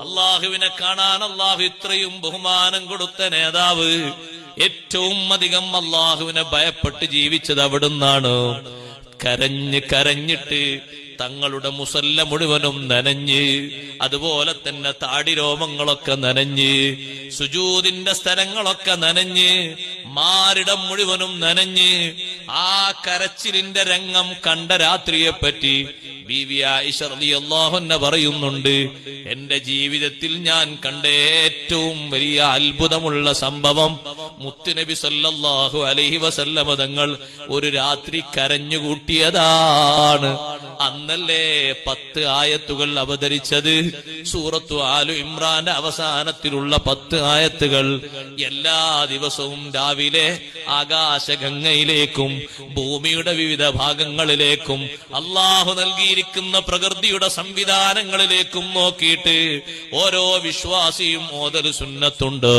അള്ളാഹുവിനെ കാണാൻ അള്ളാഹു ഇത്രയും ബഹുമാനം കൊടുത്ത നേതാവ് ഏറ്റവും അധികം അള്ളാഹുവിനെ ഭയപ്പെട്ട് ജീവിച്ചത് അവിടുന്നാണ്. കരഞ്ഞിട്ട് തങ്ങളുടെ മുസല്ല മുഴുവനും നനഞ്ഞ്, അതുപോലെ തന്നെ താടിരോമങ്ങളൊക്കെ നനഞ്ഞ്, സുജൂദിന്റെ സ്ഥലങ്ങളൊക്കെ നനഞ്ഞ്, മാറിടം മുഴുവനും നനഞ്ഞ്, ആ കരച്ചിലിന്റെ രംഗം കണ്ട രാത്രിയെപ്പറ്റി ബീവി ആയിഷ റളിയല്ലാഹു അൻഹ പറയുന്നുണ്ട്, എന്റെ ജീവിതത്തിൽ ഞാൻ കണ്ട ഏറ്റവും വലിയ അത്ഭുതമുള്ള സംഭവം മുത്തുനബി സല്ലല്ലാഹു അലൈഹി വസല്ലമ തങ്ങൾ ഒരു രാത്രി കരഞ്ഞുകൂട്ടിയതാണ്. അന്നല്ലേ 10 ആയത്തുകൾ അവതരിച്ചത്. സൂറത്തു ആലു ഇമ്രാന്റെ അവസാനത്തിലുള്ള 10 ആയത്തുകൾ എല്ലാ ദിവസവും രാവിലെ ആകാശഗംഗയിലേക്കും ഭൂമിയുടെ വിവിധ ഭാഗങ്ങളിലേക്കും അള്ളാഹു നൽകിയിരിക്കുന്ന പ്രകൃതിയുടെ സംവിധാനങ്ങളിലേക്കും നോക്കിയിട്ട് ഓരോ വിശ്വാസിയും ഓതൽ സുന്നത്തുണ്ട്.